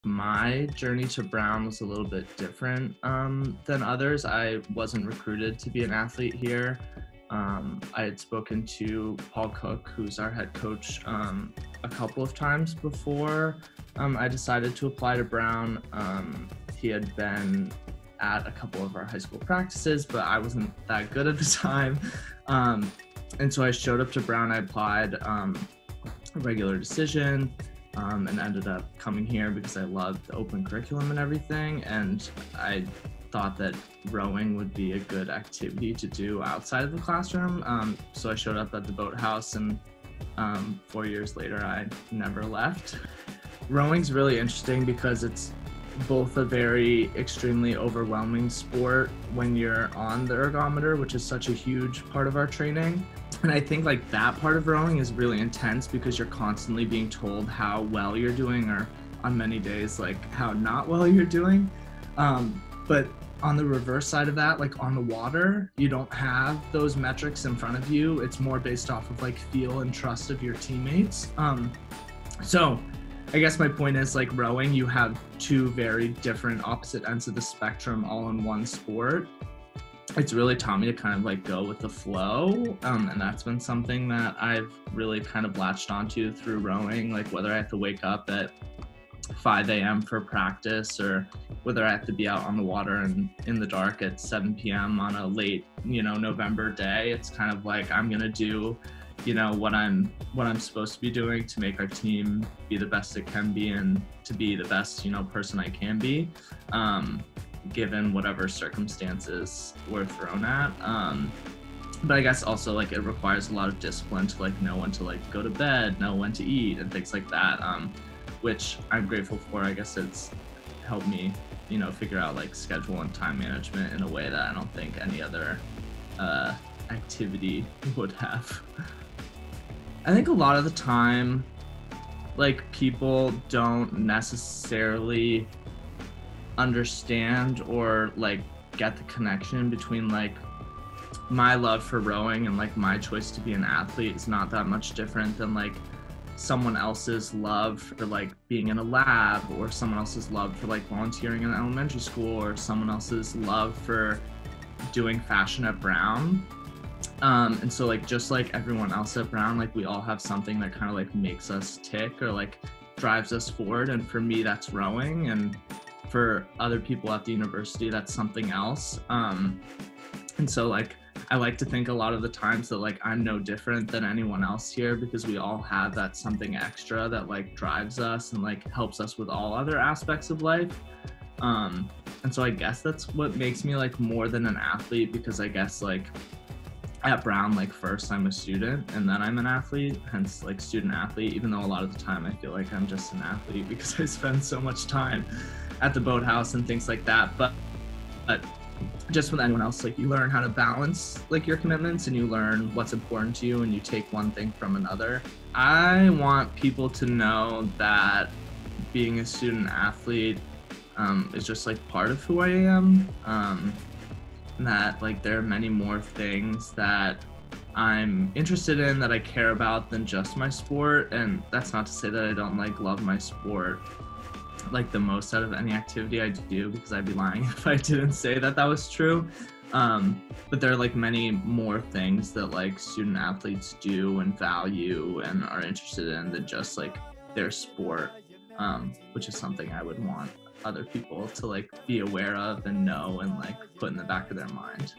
My journey to Brown was a little bit different than others. I wasn't recruited to be an athlete here. I had spoken to Paul Cook, who's our head coach, a couple of times before I decided to apply to Brown. He had been at a couple of our high school practices, but I wasn't that good at the time. And so I showed up to Brown. I applied a regular decision. And ended up coming here because I loved the open curriculum and everything. And I thought that rowing would be a good activity to do outside of the classroom. So I showed up at the boathouse, and 4 years later, I never left. Rowing's really interesting because it's both a very extremely overwhelming sport when you're on the ergometer, which is such a huge part of our training. And I think like that part of rowing is really intense because you're constantly being told how well you're doing, or on many days, like how not well you're doing. But on the reverse side of that, like on the water, you don't have those metrics in front of you. It's more based off of like feel and trust of your teammates. So I guess my point is, like, rowing, you have two very different opposite ends of the spectrum all in one sport. It's really taught me to kind of like go with the flow. And that's been something that I've really kind of latched onto through rowing, like whether I have to wake up at 5 a.m. for practice, or whether I have to be out on the water and in the dark at 7 p.m. on a late, November day. It's kind of like I'm going to do what I'm supposed to be doing to make our team be the best it can be, and to be the best person I can be, given whatever circumstances we're thrown at. But I guess also like it requires a lot of discipline to like know when to like go to bed, know when to eat, and things like that, which I'm grateful for. I guess it's helped me figure out like schedule and time management in a way that I don't think any other activity would have. I think a lot of the time, like, people don't necessarily understand or like get the connection between like my love for rowing and like my choice to be an athlete is not that much different than like someone else's love for like being in a lab, or someone else's love for like volunteering in elementary school, or someone else's love for doing fashion at Brown. And so like just like everyone else at Brown, like we all have something that kind of like makes us tick or like drives us forward. And for me, that's rowing, and for other people at the university, that's something else. And so like I like to think a lot of the times that like I'm no different than anyone else here, because we all have that something extra that like drives us and like helps us with all other aspects of life. And so I guess that's what makes me like more than an athlete, because I guess like at Brown, like first I'm a student and then I'm an athlete, hence like student athlete, even though a lot of the time I feel like I'm just an athlete because I spend so much time at the boathouse and things like that. But just with anyone else, like you learn how to balance like your commitments, and you learn what's important to you, and you take one thing from another. I want people to know that being a student athlete is just like part of who I am. And that like there are many more things that I'm interested in, that I care about, than just my sport. And that's not to say that I don't like love my sport like the most out of any activity I do, because I'd be lying if I didn't say that that was true. But there are like many more things that like student athletes do and value and are interested in than just like their sport, which is something I would want other people to like be aware of and know and like put in the back of their mind.